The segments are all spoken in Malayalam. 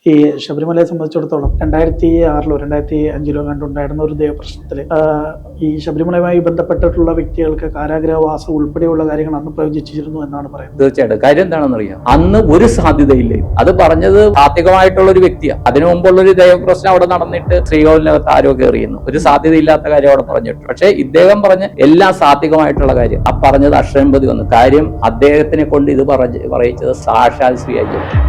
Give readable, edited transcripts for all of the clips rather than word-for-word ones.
ഈ ശബരിമലയെ സംബന്ധിച്ചിടത്തോളം 2006 2005 കണ്ടുണ്ടായിരുന്ന ഒരു ദേവപ്രശ്നത്തില് ഈ ശബരിമലയുമായി ബന്ധപ്പെട്ടിട്ടുള്ള വ്യക്തികൾക്ക് കാരാഗ്രഹവാസം ഉൾപ്പെടെയുള്ള കാര്യങ്ങൾ അന്ന് പ്രവചിച്ചിരുന്നു എന്നാണ് പറയുന്നത്. തീർച്ചയായിട്ടും. കാര്യം എന്താണെന്ന് അറിയാം, അന്ന് ഒരു സാധ്യതയില്ലേ. അത് പറഞ്ഞത് താത്വികമായിട്ടുള്ള ഒരു വ്യക്തിയാണ്. അതിനു മുമ്പുള്ള ഒരു ദേവപ്രശ്നം അവിടെ നടന്നിട്ട് ശ്രീകോവിലിനകത്ത് ആരോ കയറിയുന്നു, ഒരു സാധ്യതയില്ലാത്ത കാര്യം അവിടെ പറഞ്ഞിട്ട്. പക്ഷെ ഇദ്ദേഹം പറഞ്ഞ എല്ലാം സാത്വികമായിട്ടുള്ള കാര്യം. ആ പറഞ്ഞത് അക്ഷരംപതി വന്നു. കാര്യം അദ്ദേഹത്തിനെ കൊണ്ട് ഇത് പറയിച്ചത് സാക്ഷാൽ ശ്രീ അയ്യപ്പൻ.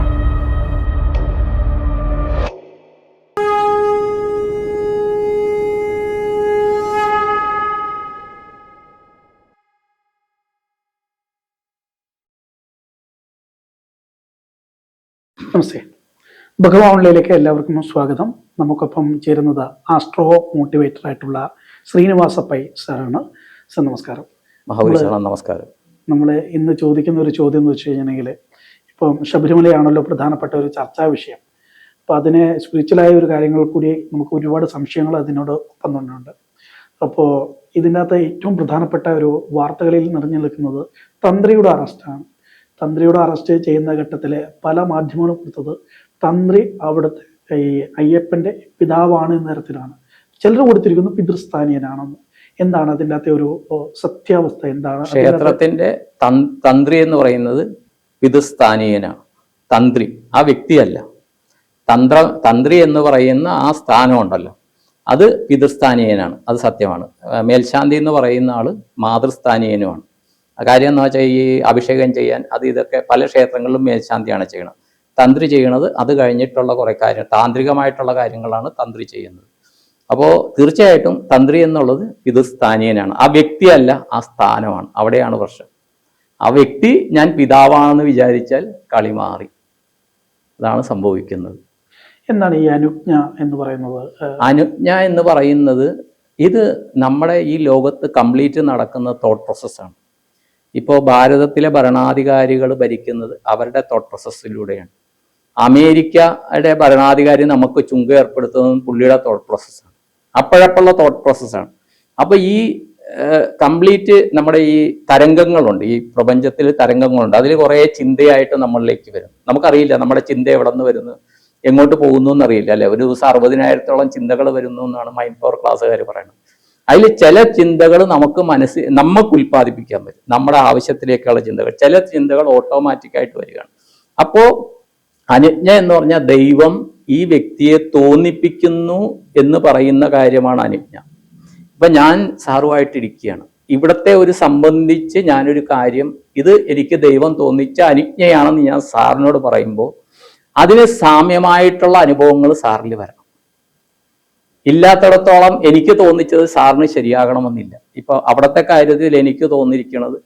നമസ്തേ, ഭഗവാൻ ഓൺലൈനിലേക്ക് എല്ലാവർക്കും സ്വാഗതം. നമുക്കൊപ്പം ചേരുന്നത് ആസ്ട്രോ മോട്ടിവേറ്റർ ആയിട്ടുള്ള ശ്രീനിവാസ പൈ സാറാണ്. സർ നമസ്കാരം. നമസ്കാരം. നമ്മൾ ഇന്ന് ചോദിക്കുന്ന ഒരു ചോദ്യം എന്ന് വെച്ച് കഴിഞ്ഞിട്ടുണ്ടെങ്കിൽ, ഇപ്പം ശബരിമലയാണല്ലോ പ്രധാനപ്പെട്ട ഒരു ചർച്ചാ വിഷയം. അപ്പം അതിനെ സ്പിരിച്വലായ ഒരു കാര്യങ്ങൾ കൂടി നമുക്ക് ഒരുപാട് സംശയങ്ങൾ അതിനോട് ഒപ്പന്നുണ്ട്. അപ്പോൾ ഇതിനകത്ത് ഏറ്റവും പ്രധാനപ്പെട്ട ഒരു വാർത്തകളിൽ നിറഞ്ഞു നിൽക്കുന്നത് തന്ത്രിയുടെ അറസ്റ്റാണ്. തന്ത്രിയുടെ അറസ്റ്റ് ചെയ്യുന്ന ഘട്ടത്തിൽ പല മാധ്യമങ്ങളും കൊടുത്തത് തന്ത്രി അവിടുത്തെ ഈ അയ്യപ്പന്റെ പിതാവാണ് എന്ന തരത്തിലാണ്. ചിലർ കൊടുത്തിരിക്കുന്നു പിതൃസ്ഥാനീയനാണെന്ന്. എന്താണ് അതിൻ്റെ അകത്തെ ഒരു സത്യാവസ്ഥ? എന്താണ് ക്ഷേത്രത്തിന്റെ തന്ത്രി എന്ന് പറയുന്നത്? പിതൃസ്ഥാനീയനാണ് തന്ത്രി, ആ വ്യക്തിയല്ല. തന്ത്രി എന്ന് പറയുന്ന ആ സ്ഥാനമുണ്ടല്ലോ, അത് പിതൃസ്ഥാനീയനാണ്, അത് സത്യമാണ്. മേൽശാന്തി എന്ന് പറയുന്ന ആള് മാതൃസ്ഥാനീയനുമാണ്. കാര്യം എന്ന് വെച്ചാൽ ഈ അഭിഷേകം ചെയ്യാൻ ഇതൊക്കെ പല ക്ഷേത്രങ്ങളിലും മേൽശാന്തിയാണ് ചെയ്യണത്. തന്ത്രി ചെയ്യണത് അത് കഴിഞ്ഞിട്ടുള്ള കുറെ താന്ത്രികമായിട്ടുള്ള കാര്യങ്ങളാണ് തന്ത്രി ചെയ്യുന്നത്. അപ്പോൾ തീർച്ചയായിട്ടും തന്ത്രി എന്നുള്ളത് പിതൃസ്ഥാനീയനാണ്, ആ വ്യക്തിയല്ല, ആ സ്ഥാനമാണ്. അവിടെയാണ് പ്രശ്നം. ആ വ്യക്തി ഞാൻ പിതാവാണെന്ന് വിചാരിച്ചാൽ കളി മാറി. അതാണ് സംഭവിക്കുന്നത്. എന്താണ് ഈ അനുജ്ഞ എന്ന് പറയുന്നത്? അനുജ്ഞ എന്ന് പറയുന്നത് ഇത് നമ്മുടെ ഈ ലോകത്ത് കംപ്ലീറ്റ് നടക്കുന്ന തോട്ട് പ്രോസസ്സാണ്. ഇപ്പോൾ ഭാരതത്തിലെ ഭരണാധികാരികൾ ഭരിക്കുന്നത് അവരുടെ തോട്ട് പ്രോസസ്സിലൂടെയാണ്. അമേരിക്കയുടെ ഭരണാധികാരി നമുക്ക് ചുങ്കം ഏർപ്പെടുത്തുന്നത് പുള്ളിയുടെ തോട്ട് പ്രോസസ്സാണ്, അപ്പോഴപ്പോഴുള്ള തോട്ട് പ്രോസസ്സാണ്. അപ്പൊ ഈ കംപ്ലീറ്റ് നമ്മുടെ ഈ തരംഗങ്ങളുണ്ട്, ഈ പ്രപഞ്ചത്തിൽ തരംഗങ്ങളുണ്ട്. അതിൽ കുറേ ചിന്തയായിട്ട് നമ്മളിലേക്ക് വരും. നമുക്കറിയില്ല നമ്മുടെ ചിന്ത എവിടെ നിന്ന് വരുന്നു, എങ്ങോട്ട് പോകുന്നു എന്നറിയില്ല അല്ലെ. ഒരു ദിവസം 60,000-ഓളം ചിന്തകൾ വരുന്നു എന്നാണ് മൈൻഡ് പവർ ക്ലാസ്സുകാർ പറയുന്നത്. അതിൽ ചില ചിന്തകൾ നമുക്ക് ഉൽപ്പാദിപ്പിക്കാൻ പറ്റും, നമ്മുടെ ആവശ്യത്തിലേക്കുള്ള ചിന്തകൾ. ചില ചിന്തകൾ ഓട്ടോമാറ്റിക്കായിട്ട് വരികയാണ്. അപ്പോ അനുജ്ഞ എന്ന് പറഞ്ഞാൽ ദൈവം ഈ വ്യക്തിയെ തോന്നിപ്പിക്കുന്നു എന്ന് പറയുന്ന കാര്യമാണ് അനുജ്ഞ. ഇപ്പൊ ഞാൻ സാറുമായിട്ടിരിക്കുകയാണ്, ഇവിടത്തെ ഒരു സംബന്ധിച്ച് ഞാനൊരു കാര്യം, ഇത് എനിക്ക് ദൈവം തോന്നിച്ച അനുജ്ഞയാണെന്ന് ഞാൻ സാറിനോട് പറയുമ്പോൾ അതിന് സാമ്യമായിട്ടുള്ള അനുഭവങ്ങൾ സാറിൽ വരണം. ഇല്ലാത്തിടത്തോളം എനിക്ക് തോന്നിച്ചത് സാറിന് ശരിയാകണമെന്നില്ല. ഇപ്പൊ അവിടത്തെ കാര്യത്തിൽ എനിക്ക് തോന്നിയിരിക്കുന്നത്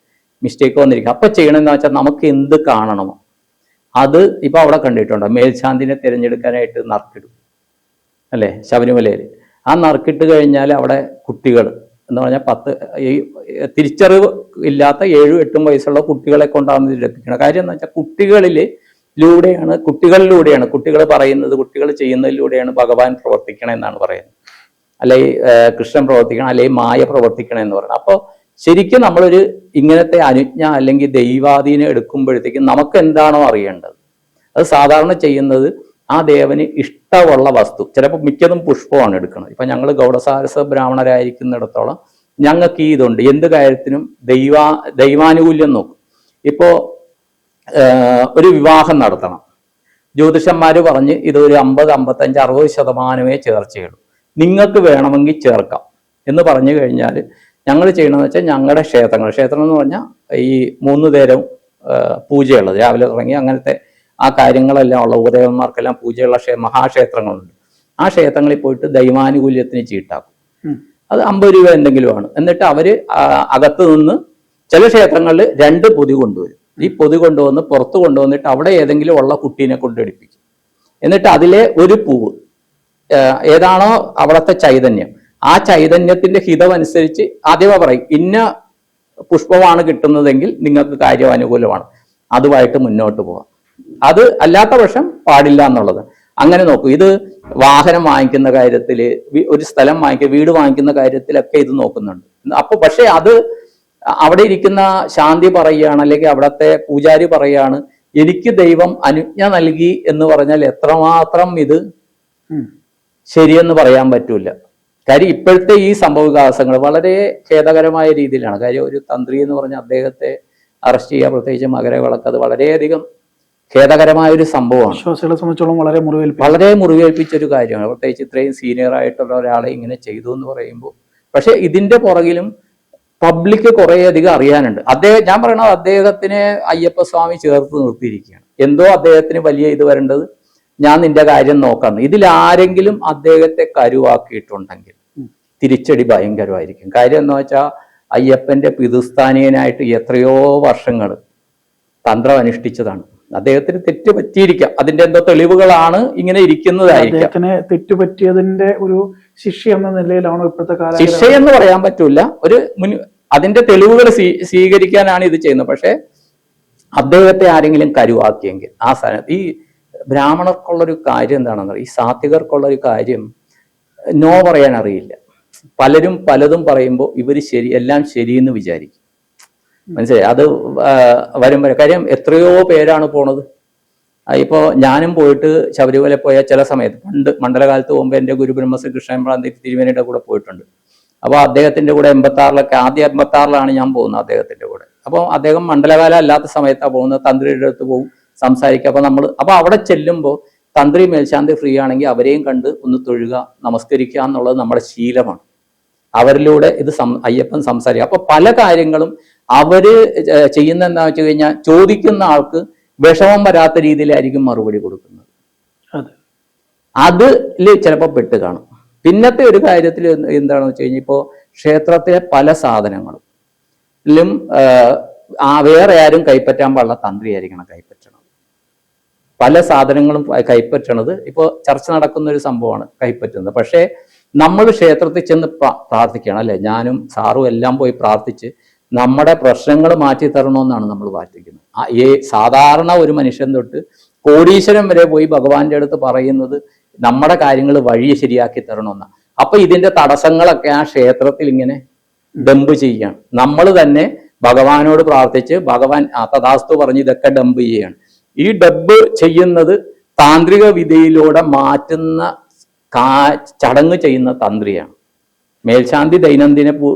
മിസ്റ്റേക്ക് വന്നിരിക്കും. അപ്പൊ ചെയ്യണമെന്ന് വെച്ചാൽ നമുക്ക് എന്ത് കാണണമോ അത് ഇപ്പൊ അവിടെ കണ്ടിട്ടുണ്ടോ, മേൽശാന്തിനെ തിരഞ്ഞെടുക്കാനായിട്ട് നറുക്കിടും അല്ലെ ശബരിമലയിൽ. ആ നറുക്കിട്ട് കഴിഞ്ഞാൽ അവിടെ കുട്ടികൾ എന്ന് പറഞ്ഞാൽ ഈ തിരിച്ചറിവ് ഇല്ലാത്ത 7-8 വയസ്സുള്ള കുട്ടികളെ കൊണ്ടാണ് ഇതിലെത്തിക്കുന്നത്. കാര്യം എന്ന് വെച്ചാൽ കുട്ടികളിലൂടെയാണ് കുട്ടികൾ പറയുന്നത്, കുട്ടികൾ ചെയ്യുന്നതിലൂടെയാണ് ഭഗവാൻ പ്രവർത്തിക്കണം എന്നാണ് പറയുന്നത്, അല്ലെങ്കിൽ കൃഷ്ണൻ പ്രവർത്തിക്കണം, അല്ലെങ്കിൽ മായ പ്രവർത്തിക്കണം എന്ന് പറയുന്നത്. അപ്പോൾ ശരിക്കും നമ്മളൊരു ഇങ്ങനത്തെ അനുജ്ഞ അല്ലെങ്കിൽ ദൈവാധീനം എടുക്കുമ്പോഴത്തേക്കും നമുക്ക് എന്താണോ അറിയേണ്ടത് അത് സാധാരണ ചെയ്യുന്നത് ആ ദേവന് ഇഷ്ടമുള്ള വസ്തു, ചിലപ്പോൾ മിക്കതും പുഷ്പമാണ് എടുക്കുന്നത്. ഇപ്പൊ ഞങ്ങൾ ഗൗഡസാരസ ബ്രാഹ്മണരായിരിക്കുന്നിടത്തോളം ഞങ്ങൾക്ക് ഈ ഇതുണ്ട്. എന്ത് കാര്യത്തിനും ദൈവാനുകൂല്യം നോക്കും. ഇപ്പോ ഒരു വിവാഹം നടത്തണം, ജ്യോതിഷന്മാര് പറഞ്ഞ് ഇത് ഒരു 50, 55, 60% ചേർച്ചയുള്ളൂ, നിങ്ങൾക്ക് വേണമെങ്കിൽ ചേർക്കാം എന്ന് പറഞ്ഞു കഴിഞ്ഞാൽ ഞങ്ങൾ ചെയ്യണമെന്ന് വെച്ചാൽ ഞങ്ങളുടെ ക്ഷേത്രം എന്ന് പറഞ്ഞാൽ ഈ 3 നേരം പൂജയുള്ളത്, രാവിലെ തുടങ്ങി അങ്ങനത്തെ ആ കാര്യങ്ങളെല്ലാം ഉള്ള ഉപദേവന്മാർക്കെല്ലാം പൂജയുള്ള മഹാക്ഷേത്രങ്ങളുണ്ട്. ആ ക്ഷേത്രങ്ങളിൽ പോയിട്ട് ദൈവാനുകൂല്യത്തിന് ചീട്ടാക്കും. അത് 50 രൂപ എന്തെങ്കിലുമാണ്. എന്നിട്ട് അവര് അകത്ത് നിന്ന് ചില ക്ഷേത്രങ്ങളിൽ 2 പൊതി കൊണ്ടുവരും. ഈ പൊതി കൊണ്ടുവന്ന് പുറത്ത് കൊണ്ടുവന്നിട്ട് അവിടെ ഏതെങ്കിലും ഉള്ള കുട്ടീനെ കൊണ്ടെടുപ്പിക്കും. എന്നിട്ട് അതിലെ ഒരു പൂവ് ഏതാണോ അവിടുത്തെ ചൈതന്യം, ആ ചൈതന്യത്തിന്റെ ഹിതമനുസരിച്ച് ആദ്യമേ പറയും ഇന്ന പുഷ്പമാണ് കിട്ടുന്നതെങ്കിൽ നിങ്ങൾക്ക് കാര്യം അനുകൂലമാണ്, അതുമായിട്ട് മുന്നോട്ട് പോവാം. അത് അല്ലാത്ത പക്ഷം പാടില്ല എന്നുള്ളത്. അങ്ങനെ നോക്കൂ. ഇത് വാഹനം വാങ്ങിക്കുന്ന കാര്യത്തിൽ, ഒരു സ്ഥലം വീട് വാങ്ങിക്കുന്ന കാര്യത്തിലൊക്കെ ഇത് നോക്കുന്നുണ്ട്. അപ്പൊ പക്ഷെ അത് അവിടെ ഇരിക്കുന്ന ശാന്തി പറയുകയാണ്, അല്ലെങ്കിൽ അവിടത്തെ പൂജാരി പറയുകയാണ് എനിക്ക് ദൈവം അനുജ്ഞ നൽകി എന്ന് പറഞ്ഞാൽ എത്രമാത്രം ഇത് ശരിയെന്ന് പറയാൻ പറ്റൂല. കാര്യം ഇപ്പോഴത്തെ ഈ സംഭവവികാസങ്ങൾ വളരെ ഖേദകരമായ രീതിയിലാണ്. കാര്യം ഒരു തന്ത്രി എന്ന് പറഞ്ഞ അദ്ദേഹത്തെ അറസ്റ്റ് ചെയ്യുക, പ്രത്യേകിച്ച് മകരവിളക്ക്, അത് വളരെയധികം ഖേദകരമായ ഒരു സംഭവമാണ്. വിശ്വാസികളെ സംബന്ധിച്ചോളം വളരെ മുറിവേൽപ്പിച്ച ഒരു കാര്യമാണ്. പ്രത്യേകിച്ച് ഇത്രയും സീനിയർ ആയിട്ടുള്ള ഒരാളെ ഇങ്ങനെ ചെയ്തു എന്ന് പറയുമ്പോൾ. പക്ഷെ ഇതിന്റെ പുറകിലും പബ്ലിക് കുറേയധികം അറിയാനുണ്ട്. ഞാൻ പറയണത് അദ്ദേഹത്തിനെ അയ്യപ്പസ്വാമി ചേർത്ത് നിർത്തിയിരിക്കുകയാണ്. എന്തോ അദ്ദേഹത്തിന് വലിയ ഇത് വരേണ്ടത്, ഞാൻ നിന്റെ കാര്യം നോക്കാം. ഇതിൽ ആരെങ്കിലും അദ്ദേഹത്തെ കരുവാക്കിയിട്ടുണ്ടെങ്കിൽ തിരിച്ചടി ഭയങ്കരമായിരിക്കും. കാര്യം എന്ന് വെച്ചാൽ അയ്യപ്പന്റെ പിതൃസ്ഥാനീയനായിട്ട് എത്രയോ വർഷങ്ങൾ തന്ത്രം അനുഷ്ഠിച്ചതാണ്. അദ്ദേഹത്തിന് തെറ്റ് പറ്റിയിരിക്കാം. അതിന്റെ എന്തോ തെളിവുകളാണ് ഇങ്ങനെ ഇരിക്കുന്നതായിരിക്കാം. തെറ്റുപറ്റിയതിന്റെ ഒരു ശിക്ഷ എന്ന നിലയിലാണോ ഇപ്പോഴത്തെ കാലം? ശിക്ഷ എന്ന് പറയാൻ പറ്റൂല. അതിന്റെ തെളിവുകൾ സ്വീകരിക്കാനാണ് ഇത് ചെയ്യുന്നത്. പക്ഷെ അദ്ദേഹത്തെ ആരെങ്കിലും കരുവാക്കിയെങ്കിൽ ആ സ്ഥാനത്ത് ഈ ബ്രാഹ്മണർക്കുള്ളൊരു കാര്യം എന്താണെന്ന് ഈ സാത്വികർക്കുള്ളൊരു കാര്യം നോ പറയാൻ അറിയില്ല. പലരും പലതും പറയുമ്പോൾ ഇവർ എല്ലാം ശരിയെന്ന് വിചാരിക്കും. മനസ്സിലായി? അത് വരുമ്പോൾ കാര്യം എത്രയോ പേരാണ് പോണത്. ഇപ്പോൾ ഞാനും പോയിട്ട് ശബരിമല പോയ ചില സമയത്ത് പണ്ട് മണ്ഡലകാലത്ത് പോകുമ്പോൾ എൻ്റെ ഗുരു ബ്രഹ്മശ്രീ കൃഷ്ണൻ തിരുമേനിയുടെ കൂടെ പോയിട്ടുണ്ട്. അപ്പോൾ അദ്ദേഹത്തിന്റെ കൂടെ 86 ആദ്യം 86 ഞാൻ പോകുന്നത് അദ്ദേഹത്തിന്റെ കൂടെ. അപ്പോൾ അദ്ദേഹം മണ്ഡലകാലം അല്ലാത്ത സമയത്താണ് പോകുന്നത്. തന്ത്രിയുടെ അടുത്ത് പോകും, സംസാരിക്കുക. അപ്പോൾ അവിടെ ചെല്ലുമ്പോൾ തന്ത്രി മേൽശാന്തി ഫ്രീ ആണെങ്കിൽ അവരെയും കണ്ട് ഒന്ന് തൊഴുക, നമസ്കരിക്കുക എന്നുള്ളത് നമ്മുടെ ശീലമാണ്. അവരിലൂടെ ഇത് അയ്യപ്പൻ സംസാരിക്കുക. അപ്പൊ പല കാര്യങ്ങളും അവര് ചെയ്യുന്ന എന്താ വെച്ച് കഴിഞ്ഞാൽ ചോദിക്കുന്ന ആൾക്ക് വിഷമം വരാത്ത രീതിയിലായിരിക്കും മറുപടി കൊടുക്കുന്നത്. അതിൽ ചിലപ്പോൾ പെട്ട് കാണും. പിന്നത്തെ ഒരു കാര്യത്തിൽ എന്താണെന്ന് വെച്ച് കഴിഞ്ഞാൽ ഇപ്പോൾ ക്ഷേത്രത്തിലെ പല സാധനങ്ങളും വേറെ ആരും കൈപ്പറ്റാൻ പാടില്ല, തന്ത്രിയായിരിക്കണം കൈപ്പറ്റണം. പല സാധനങ്ങളും കൈപ്പറ്റണത് ഇപ്പോൾ ചർച്ച നടക്കുന്ന ഒരു സംഭവമാണ് കൈപ്പറ്റുന്നത്. പക്ഷേ നമ്മൾ ക്ഷേത്രത്തിൽ ചെന്ന് പ്രാർത്ഥിക്കണം, അല്ലെ? ഞാനും സാറും എല്ലാം പോയി പ്രാർത്ഥിച്ച് നമ്മുടെ പ്രശ്നങ്ങൾ മാറ്റി തരണമെന്നാണ് നമ്മൾ പ്രാർത്ഥിക്കുന്നത്. സാധാരണ ഒരു മനുഷ്യൻ തൊട്ട് കോടീശ്വരൻ വരെ പോയി ഭഗവാന്റെ അടുത്ത് പറയുന്നത് നമ്മുടെ കാര്യങ്ങൾ വഴി ശരിയാക്കി തരണമെന്നാണ്. അപ്പൊ ഇതിന്റെ തടസ്സങ്ങളൊക്കെ ആ ക്ഷേത്രത്തിൽ ഇങ്ങനെ ഡംപ് ചെയ്യാണ്. നമ്മൾ തന്നെ ഭഗവാനോട് പ്രാർത്ഥിച്ച് ഭഗവാൻ തഥാസ്തു പറഞ്ഞ് ഇതൊക്കെ ഡംപ് ചെയ്യാണ്. ഈ ഡംപ് ചെയ്യുന്നത് താന്ത്രിക വിധിയിലൂടെ മാറ്റുന്ന ചടങ്ങ് ചെയ്യുന്ന തന്ത്രിയാണ്. മേൽശാന്തി ദൈനംദിന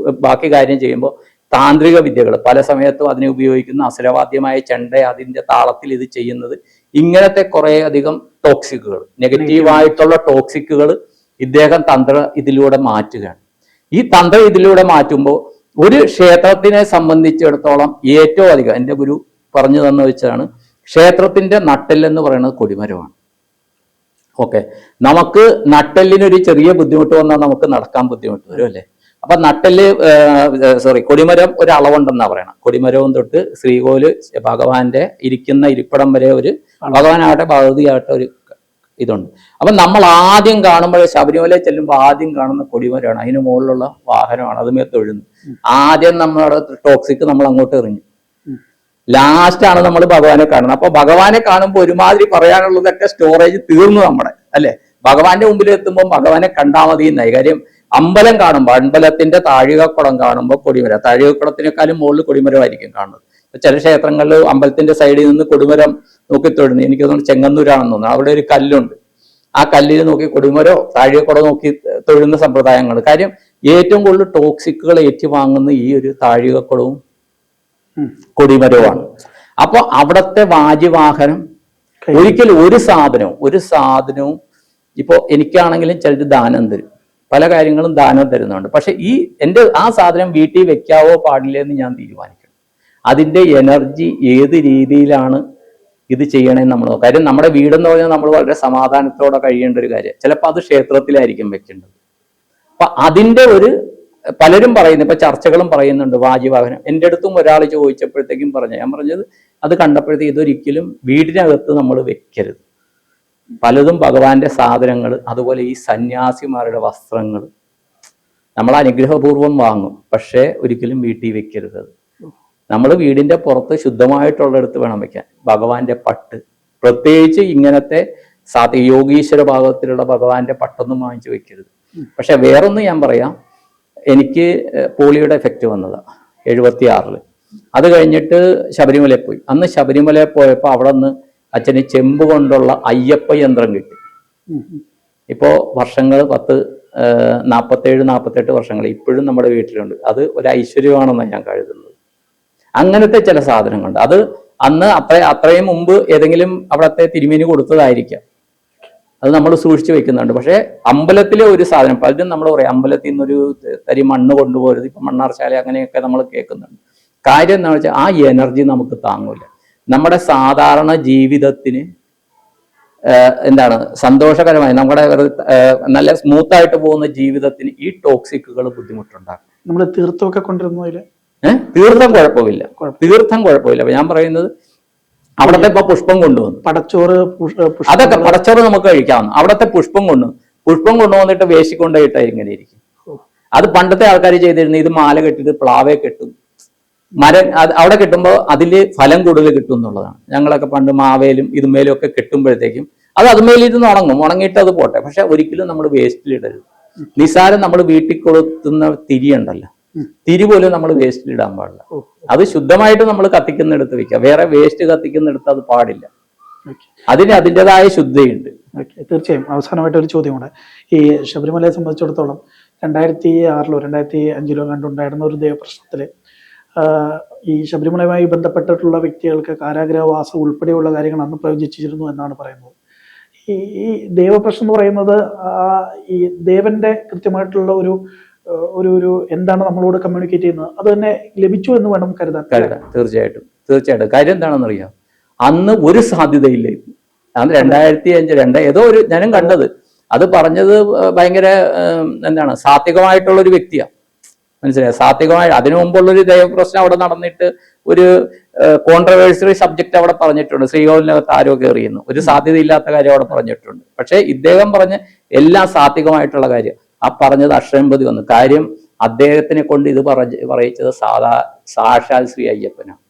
ബാക്കി കാര്യം ചെയ്യുമ്പോൾ താന്ത്രിക വിദ്യകൾ പല സമയത്തും അതിനെ ഉപയോഗിക്കുന്ന അസുരവാദ്യമായ ചെണ്ട, അതിന്റെ താളത്തിൽ ഇത് ചെയ്യുന്നത് ഇങ്ങനത്തെ കുറെ അധികം ടോക്സിക്കുകൾ, നെഗറ്റീവായിട്ടുള്ള ടോക്സിക്കുകൾ ഇദ്ദേഹം ഇതിലൂടെ മാറ്റുകയാണ്. ഈ തന്ത്രം ഇതിലൂടെ മാറ്റുമ്പോൾ ഒരു ക്ഷേത്രത്തിനെ സംബന്ധിച്ചിടത്തോളം ഏറ്റവും അധികം എൻ്റെ ഗുരു പറഞ്ഞു തന്നു വെച്ചാണ് ക്ഷേത്രത്തിന്റെ നട്ടെല്ലെന്ന് പറയുന്നത് കൊടിമരമാണ്. ഓക്കെ, നമുക്ക് നട്ടെല്ലിനൊരു ചെറിയ ബുദ്ധിമുട്ട് വന്നാൽ നമുക്ക് നടക്കാൻ ബുദ്ധിമുട്ട് വരും, അല്ലേ? അപ്പൊ കൊടിമരം ഒരു അളവുണ്ടെന്നാ പറയണം. കൊടിമരവും തൊട്ട് ശ്രീകോല് ഭഗവാന്റെ ഇരിക്കുന്ന ഇരിപ്പിടം വരെ ഒരു ഭഗവാനാവട്ടെ ഭഗവതിയാവട്ടെ ഒരു ഇതുണ്ട്. അപ്പൊ നമ്മൾ ആദ്യം കാണുമ്പോൾ ശബരിമല ചെല്ലുമ്പോൾ ആദ്യം കാണുന്ന കൊടിമരമാണ്. അതിന് മുകളിലുള്ള വാഹനമാണ്, അതുമേ തൊഴുന്നു. ആദ്യം നമ്മുടെ ടോക്സിക് നമ്മൾ അങ്ങോട്ട് എറിഞ്ഞു. ലാസ്റ്റാണ് നമ്മൾ ഭഗവാനെ കാണുന്നത്. അപ്പൊ ഭഗവാനെ കാണുമ്പോൾ ഒരുമാതിരി പറയാനുള്ളതൊക്കെ സ്റ്റോറേജ് തീർന്നു നമ്മുടെ, അല്ലെ? ഭഗവാന്റെ മുമ്പിൽ എത്തുമ്പോൾ ഭഗവാനെ കണ്ടാൽ മതി എന്നായി. കാര്യം അമ്പലം കാണുമ്പോൾ, അമ്പലത്തിന്റെ താഴികക്കുളം കാണുമ്പോൾ കൊടിമരം, താഴികക്കുളത്തിനേക്കാളും മുകളിൽ കൊടിമരമായിരിക്കും കാണുന്നത്. ചില ക്ഷേത്രങ്ങളിൽ അമ്പലത്തിന്റെ സൈഡിൽ നിന്ന് കൊടിമരം നോക്കി തൊഴുന്നു. എനിക്ക് തോന്നുന്നു ചെങ്ങന്നൂരാണെന്ന് തോന്നുന്നു. അവിടെ ഒരു കല്ലുണ്ട്. ആ കല്ലിൽ നോക്കി കൊടിമരോ താഴികക്കുളം നോക്കി തൊഴുന്ന സമ്പ്രദായങ്ങൾ. കാര്യം ഏറ്റവും കൂടുതൽ ടോക്സിക്കുകൾ ഏറ്റുവാങ്ങുന്ന ഈ ഒരു താഴികക്കുളവും കൊടിമരവുമാണ്. അപ്പൊ അവിടത്തെ വാജിവാഹനം ഒരിക്കലും ഒരു സാധനവും ഇപ്പോ എനിക്കാണെങ്കിലും ചിലർ ദാനം തരും, പല കാര്യങ്ങളും ദാനം തരുന്നുണ്ട്. പക്ഷെ ആ സാധനം വീട്ടിൽ വെക്കാവോ പാടില്ല എന്ന് ഞാൻ തീരുമാനിക്കണം. അതിന്റെ എനർജി ഏത് രീതിയിലാണ് ഇത് ചെയ്യണമെന്ന് നമ്മൾ നോക്കാം. കാര്യം നമ്മുടെ വീടെന്ന് പറഞ്ഞാൽ നമ്മൾ വളരെ സമാധാനത്തോടെ കഴിയേണ്ട ഒരു കാര്യം. ചിലപ്പോൾ അത് ക്ഷേത്രത്തിലായിരിക്കും വെക്കേണ്ടത്. അപ്പൊ അതിന്റെ പലരും പറയുന്നു, ഇപ്പൊ ചർച്ചകളും പറയുന്നുണ്ട് വാജിവാഹനം. എൻ്റെ അടുത്തും ഒരാൾ ചോദിച്ചപ്പോഴത്തേക്കും ഞാൻ പറഞ്ഞത് അത് കണ്ടപ്പോഴത്തേക്ക് ഇതൊരിക്കലും വീടിനകത്ത് നമ്മൾ വെക്കരുത്. പലതും ഭഗവാന്റെ സാധനങ്ങൾ, അതുപോലെ ഈ സന്യാസിമാരുടെ വസ്ത്രങ്ങൾ നമ്മൾ അനുഗ്രഹപൂർവ്വം വാങ്ങും, പക്ഷേ ഒരിക്കലും വീട്ടിൽ വെക്കരുത്. നമ്മൾ വീടിന്റെ പുറത്ത് ശുദ്ധമായിട്ടുള്ളിടത്ത് വേണം വെക്കാൻ. ഭഗവാന്റെ പട്ട്, പ്രത്യേകിച്ച് ഇങ്ങനത്തെ യോഗീശ്വര ഭാഗത്തിലുള്ള ഭഗവാന്റെ പട്ടൊന്നും വാങ്ങിച്ചു വെക്കരുത്. പക്ഷെ വേറൊന്ന് ഞാൻ പറയാം, എനിക്ക് പോളിയോയുടെ എഫക്റ്റ് വന്നതാണ് 76. അത് കഴിഞ്ഞിട്ട് ശബരിമലയിൽ പോയി. അന്ന് ശബരിമലയിൽ പോയപ്പോൾ അവിടെ നിന്ന് അച്ഛന് ചെമ്പ് കൊണ്ടുള്ള അയ്യപ്പ യന്ത്രം കിട്ടി. ഇപ്പോ വർഷങ്ങൾ 47-48 വർഷങ്ങൾ ഇപ്പോഴും നമ്മുടെ വീട്ടിലുണ്ട്. അത് ഒരു ഐശ്വര്യമാണെന്നാണ് ഞാൻ കരുതുന്നത്. അങ്ങനത്തെ ചില സാധനങ്ങളുണ്ട്. അത് അന്ന് അത്രയും മുമ്പ് ഏതെങ്കിലും അവിടത്തെ തിരുമേനി കൊടുത്തതായിരിക്കാം. അത് നമ്മൾ സൂക്ഷിച്ചു വെക്കുന്നുണ്ട്. പക്ഷെ അമ്പലത്തിലെ ഒരു സാധനം പലരും നമ്മൾ പറയും അമ്പലത്തിൽ നിന്നൊരു തരി മണ്ണ് കൊണ്ടുപോകരുത്, ഇപ്പൊ മണ്ണാർശാല അങ്ങനെയൊക്കെ നമ്മൾ കേൾക്കുന്നുണ്ട്. കാര്യം എന്താണെന്ന് വെച്ചാൽ ആ എനർജി നമുക്ക് താങ്ങൂല. നമ്മുടെ സാധാരണ ജീവിതത്തിന് എന്താണ് സന്തോഷകരമായി നമ്മുടെ നല്ല സ്മൂത്തായിട്ട് പോകുന്ന ജീവിതത്തിന് ഈ ടോക്സിക്കുകൾ ബുദ്ധിമുട്ടുണ്ടാക്കും. നമ്മൾ തീർത്ഥമൊക്കെ കൊണ്ടുവരുന്നതിൽ തീർത്ഥം കുഴപ്പമില്ല. അപ്പൊ ഞാൻ പറയുന്നത് അവിടത്തെ ഇപ്പൊ പുഷ്പം കൊണ്ടുവന്നു, പടച്ചോറ്, അതൊക്കെ പടച്ചോറ് നമുക്ക് കഴിക്കാവുന്ന. അവിടത്തെ പുഷ്പം കൊണ്ടുവന്നിട്ട് വേശി കൊണ്ടുപോയിട്ട് ഇങ്ങനെ ഇരിക്കും. അത് പണ്ടത്തെ ആൾക്കാർ ചെയ്തിരുന്നു. ഇത് മാല കെട്ടിട്ട് പ്ലാവെ കെട്ടും, മരം അവിടെ കെട്ടുമ്പോൾ അതില് ഫലം കൂടുതൽ കിട്ടും എന്നുള്ളതാണ്. ഞങ്ങളൊക്കെ പണ്ട് മാവേലും ഇതുമേലും ഒക്കെ കെട്ടുമ്പോഴത്തേക്കും അത് അതുമേലിരുന്ന് ഉണങ്ങിയിട്ട് അത് പോട്ടെ. പക്ഷെ ഒരിക്കലും നമ്മൾ വേസ്റ്റിലിടരുത്. നിസാരം നമ്മൾ വീട്ടിൽ കൊളുത്തുന്ന തിരി ഉണ്ടല്ലോ, തിരി പോലും നമ്മൾ വേസ്റ്റിലിടാൻ പാടില്ല. അത് ശുദ്ധമായിട്ട് നമ്മൾ കത്തിക്കുന്നിടത്ത് വെക്കുക. വേറെ വേസ്റ്റ് കത്തിക്കുന്നിടത്ത് അത് പാടില്ല. അതിന് അതിൻ്റെതായ ശുദ്ധിയുണ്ട്. തീർച്ചയായും. അവസാനമായിട്ട് ഒരു ചോദ്യം കൂടെ. ഈ ശബരിമലയെ സംബന്ധിച്ചിടത്തോളം 2006-ലോ 2005-ലോ കണ്ടുണ്ടായിരുന്ന ഒരു ദേവപ്രശ്നത്തില് ഈ ശബരിമലയുമായി ബന്ധപ്പെട്ടിട്ടുള്ള വ്യക്തികൾക്ക് കാരാഗ്രഹവാസം ഉൾപ്പെടെയുള്ള കാര്യങ്ങൾ അന്ന് പ്രവചിച്ചിരുന്നു എന്നാണ് പറയുന്നത്. ഈ ദേവപ്രശ്നം എന്ന് പറയുന്നത് ഈ ദേവന്റെ കൃത്യമായിട്ടുള്ള ഒരു എന്താണ് നമ്മളോട് കമ്മ്യൂണിക്കേറ്റ് ചെയ്യുന്നത് അത് തന്നെ ലഭിച്ചു എന്ന് വേണം കരുതാൻ. തീർച്ചയായിട്ടും. കാര്യം എന്താണെന്നറിയാം, അന്ന് ഒരു സാധ്യതയില്ലായിരുന്നു. അന്ന് 2005 ഏതോ ഒരു ഞാനും കണ്ടത്, അത് പറഞ്ഞത് ഭയങ്കര എന്താണ് സാത്വികമായിട്ടുള്ള ഒരു വ്യക്തിയാണ്. മനസ്സിലായി? സാത്വികമായി അതിനു മുമ്പുള്ളൊരു ദൈവപ്രശ്നം അവിടെ നടന്നിട്ട് ഒരു കോൺട്രവേഴ്സറി സബ്ജക്റ്റ് അവിടെ പറഞ്ഞിട്ടുണ്ട്. ശ്രീകോവിലിനകത്ത് ആരോ കയറിയുന്നു, ഒരു സാധ്യതയില്ലാത്ത കാര്യം അവിടെ പറഞ്ഞിട്ടുണ്ട്. പക്ഷെ ഇദ്ദേഹം പറഞ്ഞ എല്ലാം സാത്വികമായിട്ടുള്ള കാര്യം. ആ പറഞ്ഞത് അക്ഷരംപതി വന്നു. കാര്യം അദ്ദേഹത്തിനെ കൊണ്ട് ഇത് പറയിച്ചത് സാക്ഷാൽ ശ്രീ അയ്യപ്പനാണ്.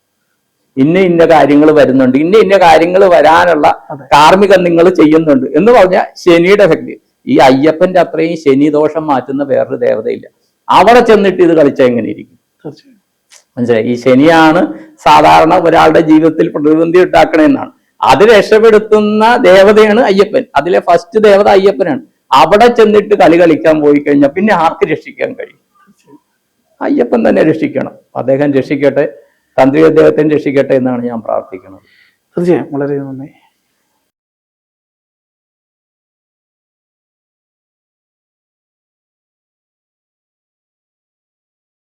ഇന്ന കാര്യങ്ങൾ വരുന്നുണ്ട്, ഇന്ന കാര്യങ്ങൾ വരാനുള്ള കാർമ്മികം നിങ്ങൾ ചെയ്യുന്നുണ്ട് എന്ന് പറഞ്ഞ ശനിയുടെ എഫക്ട്. ഈ അയ്യപ്പന്റെ അത്രയും ശനി ദോഷം മാറ്റുന്ന വേറൊരു ദേവതയില്ല. അവിടെ ചെന്നിട്ട് ഇത് കളിച്ചാൽ എങ്ങനെ ഇരിക്കും? മനസ്സിലായി? ഈ ശനിയാണ് സാധാരണ ഒരാളുടെ ജീവിതത്തിൽ പ്രതിബന്ധി ഉണ്ടാക്കണമെന്നാണ്. അത് രക്ഷപ്പെടുത്തുന്ന ദേവതയാണ് അയ്യപ്പൻ. അതിലെ ഫസ്റ്റ് ദേവത അയ്യപ്പനാണ്. അവിടെ ചെന്നിട്ട് കളിക്കാൻ പോയി കഴിഞ്ഞാൽ പിന്നെ ആർക്ക് രക്ഷിക്കാൻ കഴിയും? അയ്യപ്പൻ തന്നെ രക്ഷിക്കണം. അദ്ദേഹം രക്ഷിക്കട്ടെ, തന്ത്രി അദ്ദേഹത്തെ രക്ഷിക്കട്ടെ എന്നാണ് ഞാൻ പ്രാർത്ഥിക്കുന്നത്. തീർച്ചയായും. വളരെ നന്ദി.